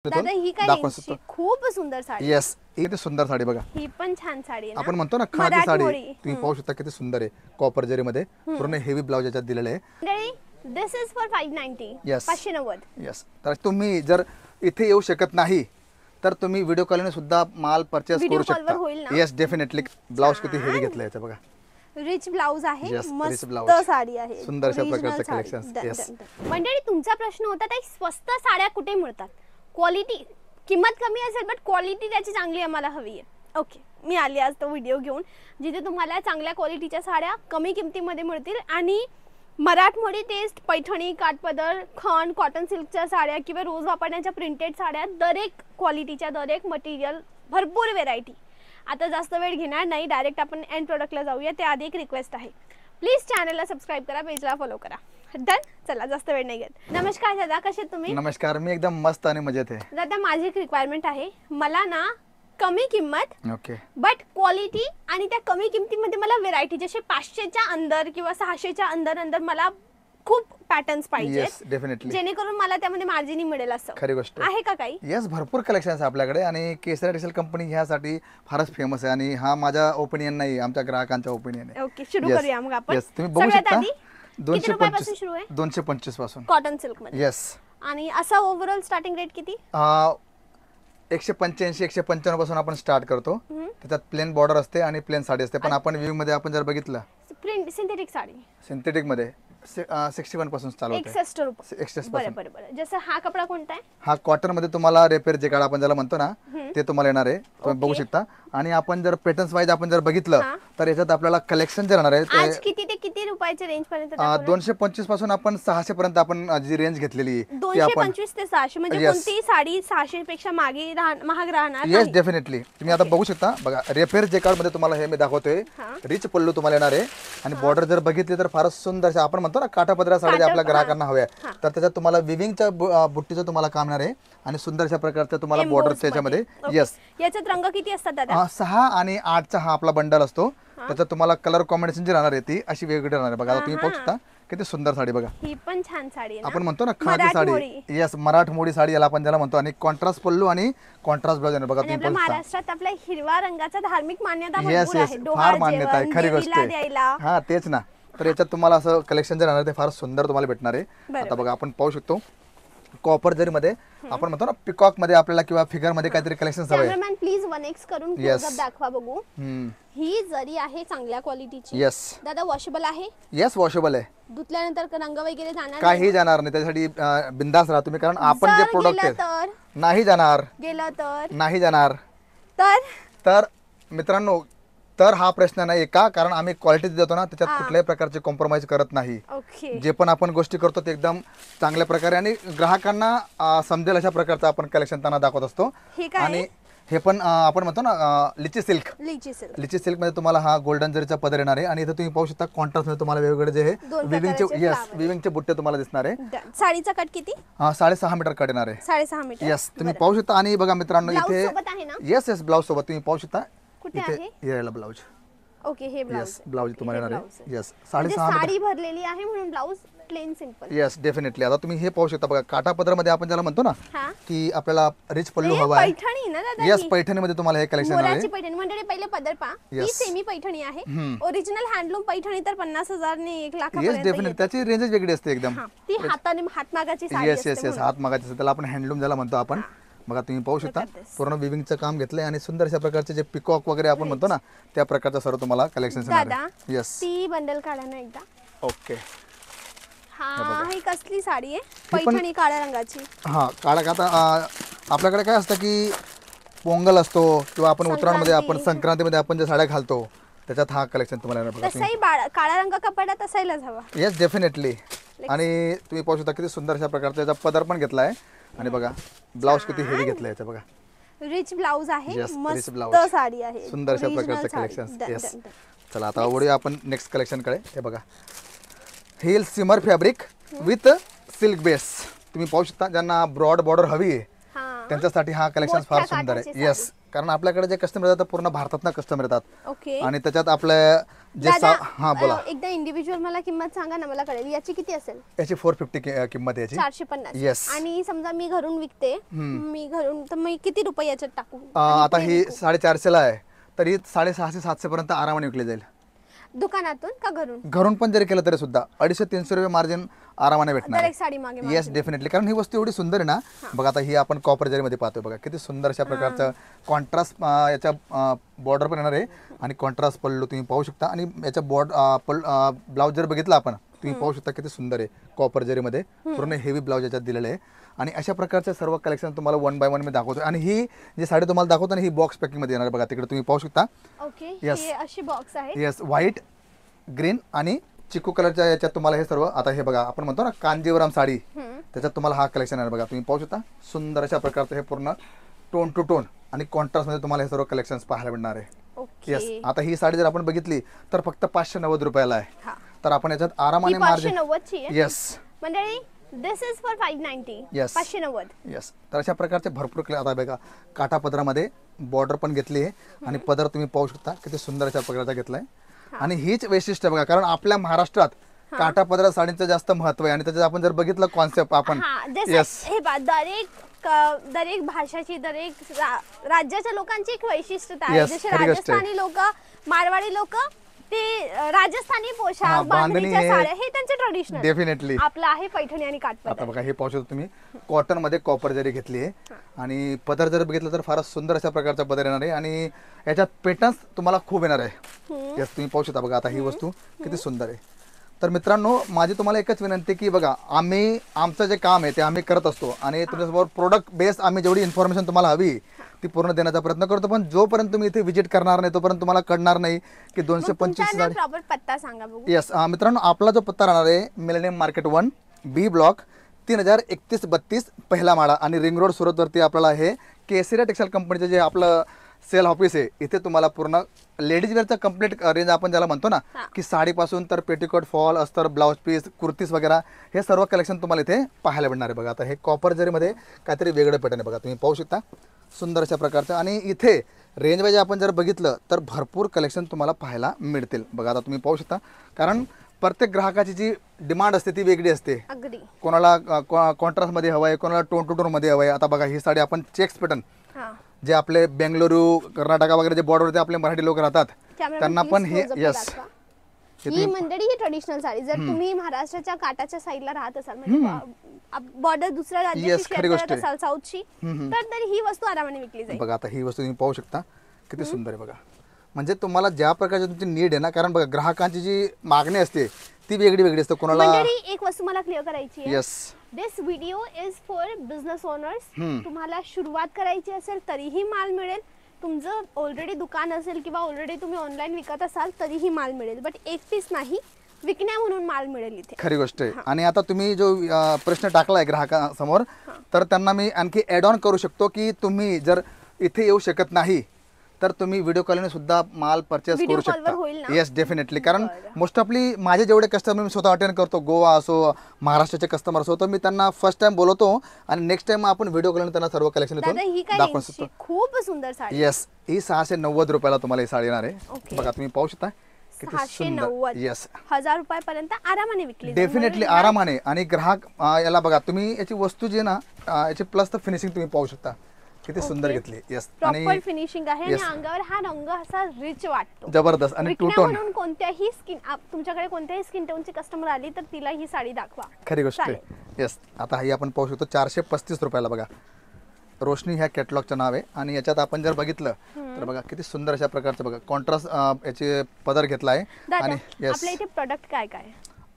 दादा ही काय रेंजची खूप सुंदर साडी. येस, किती सुंदर साडी बघा. ही पण छान साडी आहे ना. आपण म्हणतो ना खादी साडी, तुम्ही पाहू शकता किती सुंदर आहे. कॉपर जरी मध्ये पूर्ण हेवी ब्लाउज याच्यात दिलेले आहे. दिस इज फॉर 590. 590. येस, तर तुम्ही जर इथे येऊ शकत नाही तर तुम्ही व्हिडिओ कॉलने सुद्धा माल परचेस करू शकता. Yes, definitely. ब्लाउज किती हेवी घेतलं याचं बघा. रिच ब्लाउज आहे, मस्त साडी आहे, सुंदर अशा प्रकारचे कलेक्शन्स. येस, मंडळी तुमचा प्रश्न होता ताई स्वस्त साड्या कुठे मिळतात, क्वालिटी किंमत कमी असेल बट क्वालिटी त्याची चांगली आम्हाला हवी आहे. ओके, मी आली आज तो व्हिडिओ घेऊन जिथे तुम्हाला चांगल्या क्वालिटीच्या साड्या कमी किमतीमध्ये मिळतील आणि मराठमोळी टेस्ट, पैठणी, काठपदर, खण, कॉटन सिल्कच्या साड्या किंवा रोज वापरण्याच्या प्रिंटेड साड्या, दरेक क्वालिटीच्या दरेक मटेरियल, भरपूर व्हेरायटी. आता जास्त वेळ घेणार नाही, डायरेक्ट आपण एंड प्रोडक्टला जाऊया. त्याआधी एक रिक्वेस्ट आहे, प्लीज चॅनलला सबस्क्राईब करा, पेजला फॉलो करा. डन. चला जास्त वेळ नाही घेत. नमस्कार दादा, कसे तुम्ही? नमस्कार, मी एकदम मस्त आणि मजेत आहे. दादा माझी एक रिक्वायरमेंट आहे, मला ना कमी किंमत ओके बट क्वालिटी आणि त्या कमी किमतीमध्ये मला व्हेरायटी जसे 500च्या अंदर किंवा 600च्या अंदर मला खूप पॅटर्न्स पाहिजे. Yes, definitely. जेणेकरून मला त्यामध्ये मार्जिन मिळेल असं. खरी गोष्ट आहे का काही? येस, भरपूर कलेक्शन्स आपल्याकडे आणि केसरी टेक्सटाईल कंपनी ह्यासाठी फारच फेमस आहे आणि हा माझा ओपिनियन नाही, आमच्या ग्राहकांचा ओपिनियन आहे. ओके, सुरू करूया मग आपण. येस, तुम्ही बघू शकता 225 पासून कॉटन सिल्क मध्ये. येस. आणि असा ओव्हरऑल स्टार्टिंग रेट किती? 185 195 पासून आपण स्टार्ट करतो. त्याच्यात प्लेन बॉर्डर असते आणि प्लेन साडी असते. पण आपण व्ह्यू मध्ये आपण जर बघितलं प्रिंट सिंथेटिक साडी, सिंथेटिक मध्ये 61 पासून चालू होते. 61 रुपये. 61 बरं बरं बरं. जसं हा कपडा कोणता आहे? हा कॉटन मध्ये तुम्हाला रेपेर जे काढ आपण ज्याला म्हणतो ना ते तुम्हाला येणार आहे, तुम्ही बघू शकता. आणि आपण जर पॅटर्न्स वाईज आपण जर बघितलं तर याच्यात आपल्याला कलेक्शन जे राहणार आहे आज किती ते किती रुपयाच्या रेंज पर्यंत? 225 पासून आपण 600 पर्यंत आपण जी रेंज घेतलेली आहे. 225 ते 600 म्हणजे कोणतीही साडी 600 पेक्षा मागे महाग राहणार नाही. Yes, definitely. तुम्ही आता बघू शकता बघा, रेपेर जे कार्ड मध्ये तुम्हाला हे मी दाखवतोय. रिच पल्लू तुम्हाला येणार आहे आणि बॉर्डर जर बघितली तर फारच सुंदर आपण म्हणतो ना काठापदरा साडी आपल्या ग्राहकांना हव्या, तर त्याच्यात तुम्हाला विविंगच्या बुट्टीचं तुम्हाला काम येणार आहे आणि सुंदर अशा प्रकारचं तुम्हाला बॉर्डर त्याच्यामध्ये. येस. याच्यात रंग किती असतात दादा? 6 आणि 8चा हा आपला बंडल असतो. त्याच्यात तुम्हाला कलर कॉम्बिनेशन जी राहणार आहे ती अशी वेगळी राहणार आहे. बघा तुम्ही पाहू शकता किती सुंदर साडी बघा. ही पण छान साडी आहे, आपण म्हणतो ना खादी साडी. येस, मराठमोळी साडी याला आपण ज्याला म्हणतो. आणि कॉन्ट्रास्ट पल्लू आणि कॉन्ट्रास्ट ब्लाउज आहे बघा. तुम्ही आपल्या महाराष्ट्रात आपल्या हिरवा रंगाचा धार्मिक मान्यता येस येस फार मान्यता आहे. खरी गोष्ट आहे. हा तेच ना. तर याच्यात तुम्हाला असं कलेक्शन जे राहणार ते फार सुंदर तुम्हाला भेटणार आहे. आता बघा आपण पाहू शकतो कॉपर जरी मध्ये आपण म्हणतो ना पिकॉक मध्ये आपल्याला किंवा फिगर मध्ये काहीतरी कलेक्शन हवं आहे. कॅमेरामॅन प्लीज 1x करून क्लोज अप दाखवा बघू. ही जरी आहे चांगल्या क्वालिटीची. येस दादा वॉशेबल आहे? येस, वॉशेबल आहे. धुतल्यानंतर रंग वगैरे जाणार काही जाणार नाही, त्यासाठी बिंदास राहा तुम्ही. कारण आपण जे प्रोडक्ट आहे नाही जाणार, गेलं तर नाही जाणार तर मित्रांनो तर हा प्रश्न नाही का, कारण आम्ही क्वालिटी देतो ना त्याच्यात कुठल्याही प्रकारचे कॉम्प्रोमाइज करत नाही. जे पण आपण गोष्टी करतो ते एकदम चांगल्या प्रकारे आणि ग्राहकांना समजेल अशा प्रकारचं आपण कलेक्शन त्यांना दाखवत असतो. आणि हे पण आपण म्हणतो ना लिची सिल्क. लिची सिल्क मध्ये तुम्हाला हा गोल्डन जरीचा पदर येणार आहे आणि इथे तुम्ही पाहू शकता कॉन्ट्रास्ट मध्ये तुम्हाला वेगवेगळे जे विविंगचे विविंगचे बुट्टे तुम्हाला दिसणार आहे. साडीचा कट किती? 6.5 मीटर कट येणार आहे. 6.5 मीटर. येस, तुम्ही पाहू शकता. आणि बघा मित्रांनो इथे येस येस ब्लाउज सोबत तुम्ही पाहू शकता इथे येला ब्लाउज. ओके, हे ब्लाउज. येस, ब्लाउज तुम्हाला येणार आहे. येस, 6.5 साडी भरलेली आहे म्हणून blouse plain simple. Yes, definitely. आता तुम्ही हे पाहू शकता बघा काठापदर मध्ये आपण ज्याला म्हणतो ना की आपल्याला रिच पल्लू हवा आहे. पैठणी ना दादा? येस, पैठणी मध्ये तुम्हाला हे कलेक्शन आहे. मोराची पैठणी म्हणजे पहिले पदर पहा, ही सेमी पैठणी आहे. ओरिजिनल हँडलूम पैठणी तर 50,000 ने 1 लाख पर्यंत. Yes, definitely. त्याची रेंज वेगळी असते एकदम. ती हाताने हातमागाची साडी असते. येस येस येस, हातमागाची असते, त्याला आपण हँडलूम ज्याला म्हणतो आपण. बघा तुम्ही पाहू शकता पूर्ण विविंगचं काम घेतलंय आणि सुंदर अशा प्रकारचे जे पिकॉक वगैरे आपण म्हणतो ना त्या प्रकारचं सर्व तुम्हाला कलेक्शन दादा. येस, ती बंडल काढा ना एकदा. ओके. हा ही कसली साडी आहे? पैठणी काळ्या रंगाची. हा काळा. आता आपल्याकडे काय असतं की पोंगल असतो किंवा आपण उत्तरायणमध्ये आपण संक्रांतीमध्ये आपण ज्या साड्या घालतो त्याच्यात हा कलेक्शन तुम्हाला येणार. तसाही काळा रंग कपड्यात असायलाच हवा. Yes, definitely. आणि तुम्ही पाहू शकता किती सुंदर अशा प्रकारचा याचा पदर पण घेतलाय आणि बघा ब्लाउज किती हेवी घेतलाय याचा बघा. रिच ब्लाउज आहे, मस्त साडी आहे, सुंदर अशा प्रकारचे कलेक्शन. येस, चला आता वळूया आपण नेक्स्ट कलेक्शन कडे. हे बघा हिल सिमर फॅब्रिक विथ सिल्क बेस. तुम्ही पाहू शकता ज्यांना ब्रॉड बॉर्डर हवी आहे त्यांच्यासाठी हा कलेक्शन फार सुंदर आहे. येस, कारण आपल्याकडे जे कस्टमर येतात पूर्ण भारतातनं कस्टमर येतात ओके आणि त्याच्यात आपल्या जे हा बोला एकदा इंडिव्हिज्युअल मला किंमत सांगा ना, मला कळेल याची किती असेल. याची 450 किंमत आहे याची. 450. येस. आणि समजा मी घरून विकते, मी घरून, तर मी किती रुपये याच्यात टाकू? आता ही 450 ला आहे, तर ही 650-700 पर्यंत आरामाने विकली जाईल. दुकानातून का घरून? घरून पण जरी केलं तरी सुद्धा 250-300 रुपये मार्जिन आरामाने भेटणार. डायरेक्ट साडी मागे. येस डेफिनेटली, कारण ही वस्तू एवढी सुंदर आहे ना. बघा आता ही आपण कॉपर जरीमध्ये पाहतोय, बघा किती सुंदर अशा प्रकारचं कॉन्ट्रास्ट याच्या बॉर्डर पण येणार आहे आणि कॉन्ट्रास्ट पल्लू तुम्ही पाहू शकता. आणि याच्या ब्लाउज जर बघितला आपण, तुम्ही पाहू शकता किती सुंदर आहे कॉपर जरीमध्ये, पूर्ण हेवी ब्लाउज याच्यात दिलेलं आहे. आणि अशा प्रकारचे सर्व कलेक्शन तुम्हाला 1 बाय 1 मी दाखवतो. आणि ही जी साडी तुम्हाला दाखवतो ना, ही बॉक्स पॅकिंग मध्ये येणार. बघा तिकडे तुम्ही पाहू शकता. Okay, Yes. हे अशी बॉक्स आहे. येस, व्हाईट, ग्रीन आणि चिकू कलरच्या याच्यात तुम्हाला हे सर्व. आता हे बघा आपण म्हणतो ना कांजीवरम साडी, त्याच्यात तुम्हाला हा कलेक्शन आहे. बघा तुम्ही पाहू शकता सुंदर अशा प्रकारचं हे पूर्ण टोन टू टोन आणि कॉन्ट्रास्ट मध्ये तुम्हाला हे सर्व कलेक्शन पाहायला मिळणार आहे. येस, आता ही साडी जर आपण बघितली तर फक्त 590 रुपयाला आहे. तर आपण याच्यात आरामाने मार्जिन. 590 आहे. येस मंडळी, दिस इज फॉर 590. Yes. 590. येस, तर अशा प्रकारचे भरपूर आता बघा काठा पदरामध्ये बॉर्डर पण घेतली आहे आणि पदर तुम्ही पाहू शकता किती सुंदर अशा प्रकारचा घेतलाय. आणि हीच वैशिष्ट्य बघा, कारण आपल्या महाराष्ट्रात काठा पदरा साडींचं जास्त महत्व आहे आणि त्याच्यात आपण जर बघितलं कॉन्सेप्ट आपण. येस, हे दरेक भाषाची, दरेक राज्याच्या लोकांची एक वैशिष्ट्यता आहे. Yes, जसे खरी गोष्ट आहे. राजस्थानी लोक, मारवाडी लोक, ते राजस्थानी पोशाख, बांधणीच्या साड्या, हे त्यांचे ट्रेडिशनल. डेफिनेटली आपलं आहे पैठणी आणि काठपदर. आता बघा हे पाहू शकता तुम्ही, कॉटन मध्ये कॉपर जरी घेतली आहे आणि पदर जर बघितलं तर फारच सुंदर अशा प्रकारचा पदर येणार आहे आणि याच्यात पॅटर्न्स तुम्हाला खूप येणार आहे. येस, तुम्ही पाहू शकता. बघा आता ही वस्तू किती सुंदर आहे. तर मित्रांनो, माझी तुम्हाला एकच विनंती की बघा, आमचं जे काम आहे ते आम्ही करत असतो आणि तुमच्यासमोर प्रोडक्ट बेस्ड आम्ही जेवढी इन्फॉर्मेशन तुम्हाला हवी ती पूर्ण देण्याचा प्रयत्न करतो. पण जोपर्यंत तुम्ही इथे व्हिजिट करणार नाही तोपर्यंत तुम्हाला कळणार नाही की 225 साडी. प्रॉपर पत्ता सांगा बघू. येस मित्रांनो, आपला जो पत्ता राहणार आहे मिलेनियम मार्केट 1 बी ब्लॉक 3031-32 पहिला माळा आणि रिंग रोड सुरतवरती आपल्याला हे केसरिया टेक्सटाईल कंपनीचं जे आपलं सेल ऑफिस आहे. इथे तुम्हाला पूर्ण लेडीज वेअरचा कम्प्लीट रेंज आपण ज्याला म्हणतो ना, की साडीपासून तर पेटिकोट, फॉल, अस्तर, ब्लाउज पीस, कुर्तीज वगैरे हे सर्व कलेक्शन तुम्हाला इथे पाहायला मिळणार आहे. बघा आता हे कॉपर जरीमध्ये काहीतरी वेगळं पॅटर्न आहे. बघा तुम्ही पाहू शकता सुंदर अशा प्रकारचं. आणि इथे रेंज वाईज आपण जर बघितलं तर भरपूर कलेक्शन तुम्हाला पाहायला मिळतील. बघा आता तुम्ही पाहू शकता, कारण प्रत्येक ग्राहकाची जी डिमांड असते ती वेगळी असते. कोणाला कॉन्ट्रास्ट मध्ये हवं आहे, कोणाला टोन टू टोन मध्ये हवं आहे. आता बघा ही साडी आपण चेक्स पॅटर्न, जे आपले बेंगलुरू, कर्नाटका वगैरे जे बॉर्डरवरती आपले मराठी लोक राहतात त्यांना पण हे. येस, ही मंडळी ही ट्रेडिशनल साडी. जर तुम्ही महाराष्ट्राच्या काठाच्या साईडला राहत असाल, म्हणजे बॉर्डर दुसऱ्या राज्याची शेअर करत असाल साऊथची, तर ही वस्तू आरामाने विकली जाईल. बघा आता ही वस्तू तुम्ही पाहू शकता किती सुंदर आहे. बघा म्हणजे तुम्हाला ज्या प्रकारची तुमची नीड आहे ना, कारण बघा ग्राहकांची जी मागणी असते ती वेगळी असते. कोणाला एक वस्तू मला क्लिअर करायची आहे. Yes, this video is for business owners. तुम्हाला सुरुवात करायची असेल तरीही माल मिळेल. तुमचं ऑलरेडी दुकान असेल किंवा ऑलरेडी तुम्ही ऑनलाईन विकत असाल तरीही माल मिळेल. बट एक पीस नाही, विकण्या म्हणून माल मिळेल इथे. खरी गोष्ट आहे. आणि आता तुम्ही जो प्रश्न टाकलाय ग्राहकांसमोर, तर त्यांना मी आणखी ऍड ऑन करू शकतो की तुम्ही जर इथे येऊ शकत नाही तर तुम्ही व्हिडिओ कॉलने सुद्धा माल परचेस करू शकता. येस डेफिनेटली, कारण मोस्ट ऑफली माझे जेवढे कस्टमर मी स्वतः अटेंड करतो, गोवा असो, महाराष्ट्राचे कस्टमर असो, तर मी त्यांना फर्स्ट टाइम बोलवतो आणि नेक्स्ट टाइम आपण व्हिडिओ कॉलने त्यांना सर्व कलेक्शन दाखवू शकतो. खूप सुंदर साडी. येस, ही 690 रुपयाला तुम्हाला ही साडी येणार आहे. बघा तुम्ही पाहू शकता किती सुंदर. येस, 1000 रुपयापर्यंत आरामाने विकली. डेफिनेटली आरामाने. आणि ग्राहक याला बघा तुम्ही याची वस्तू जी ना याची प्लस तर फिनिशिंग तुम्ही पाहू शकता किती सुंदर घेतली. येस, प्रॉपर फिनिशिंग आहे आणि अंगावर हा रंग असा रिच वाटतो, जबरदस्त. आणि टू टोन म्हणून कोणत्याही स्किन, तुमच्याकडे कोणत्याही स्किन टोनची कस्टमर आली तर तिला ही साडी दाखवा. खरी गोष्ट आहे. येस, आता ही आपण पाहू शकतो 435 रुपयाला. बघा रोशनी ह्या कॅटलॉगचं नाव आहे आणि याच्यात आपण जर बघितलं तर बघा किती सुंदर अशा प्रकारचं बघा कॉन्ट्रास्ट याचे पदर घेतला आहे. आणि आपल्या इथे प्रोडक्ट काय काय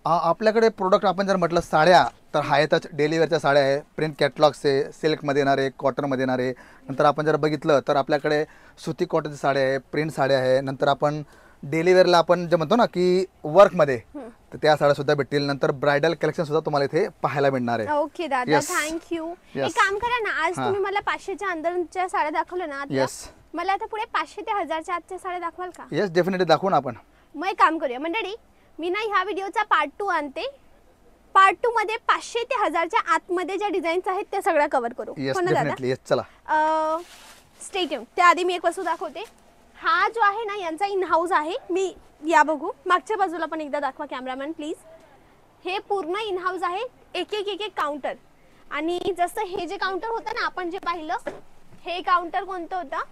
आपल्याकडे प्रोडक्ट आपण जर म्हटलं साड्या तर आहेतच. डेली वेअरच्या साड्या आहे, प्रिंट कॅटलॉग्स आहे, सिल्कमध्ये येणार आहे, कॉटनमध्ये येणार आहे. नंतर आपण जर बघितलं तर आपल्याकडे सुती कॉटनची साड्या आहे, प्रिंट साड्या आहे. नंतर आपण डेली वेअरला आपण जे म्हणतो ना की वर्कमध्ये, तर त्या साड्या सुद्धा भेटतील. नंतर ब्रायडल कलेक्शन सुद्धा तुम्हाला इथे पाहायला मिळणार आहे. ओके दादा, थँक्यू. एक काम करा ना, आज तुम्ही मला 500च्या अंदरच्या साड्या दाखवल्या ना, मला आता पुढे 500 ते 1000च्या आतच्या साड्या दाखवाल का? येस डेफिनेटली दाखवू ना आपण. मग एक काम करूया मंडळी, मी ना ह्या व्हिडिओचा पार्ट 2 आणते. पार्ट 2 मध्ये 500 ते 1000च्या आतमध्ये ज्या डिझाईन्स आहेत त्या सगळ्या कव्हर करू. Yes definitely. येस चला. Stay tune. त्याआधी मी एक वस्तू दाखवते. हा जो आहे ना यांचा इन हाऊस आहे. मी या बघू मागच्या बाजूला पण एकदा दाखवा कॅमेरामॅन प्लीज. हे पूर्ण इन हाऊस आहे. एक एक एक एक काउंटर. आणि जसं हे जे काउंटर होतं ना आपण जे पाहिलं हे काउंटर कोणतं होतं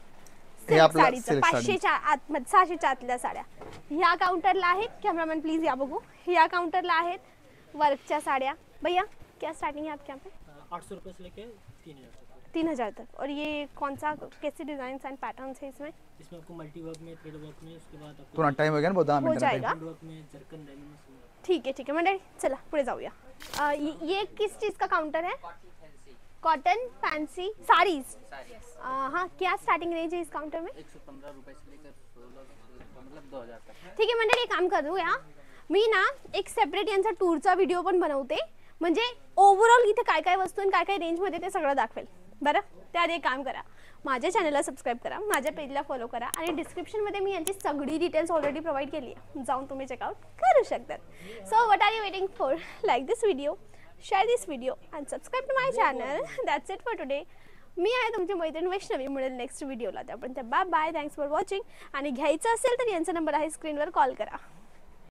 सिल्क साडीचं 500च्या आतमध्ये 600च्या आतल्या साड्या ह्या काउंटरला आहेत. कॅमेरामॅन प्लीज या बघू. ह्या काउंटरला आहेत वर्कच्या साड्या. भैया क्या स्टार्टिंग है आपके यहाँ पे? 800 रुपये से लेके 3000 तक. 3000 तक. और ये कौन सा कैसे डिजाइन एंड पैटर्न्स है इसमें? इसमें आपको मल्टी वर्क में, थ्रेड वर्क में, उसके बाद आपको पुन्हा टाइम वगैरे बहुत 10 हो मिनिट जाएगा. हैंड वर्क में, जरकन डायमंड में. ठीक है मंडळी चला पुढे जाऊया. ये किस चीज़ का काउंटर है? Cotton fancy saris. हाँ क्या स्टार्टिंग रेंज है इस काउंटर में? 115 रुपये से लेकर 16 मतलब 2000 तक. ठीक आहे मंडळी एक काम करूया. मी ना एक सेपरेट यांचा टूरचा व्हिडिओ पण बनवते. म्हणजे ओव्हरऑल इथे काय काय वस्तू आणि काय काय रेंजमध्ये ते सगळं दाखवेल. बरं त्याआधी एक काम करा माझ्या चॅनलला सबस्क्राईब करा, माझ्या पेजला फॉलो करा आणि डिस्क्रिप्शनमध्ये मी यांची सगळी डिटेल्स ऑलरेडी प्रोव्हाइड केली आहे. जाऊन तुम्ही चेकआउट करू शकतात. So what are you waiting for? Like this video, share this video and subscribe to my channel. That's it for today. मी आहे तुमची मैत्रीण वैष्णवी. मिळेल नेक्स्ट व्हिडिओला. त्यापर्यंत bye bye. Thanks for watching. आणि घ्यायचं असेल तर यांचा नंबर आहे स्क्रीनवर कॉल करा.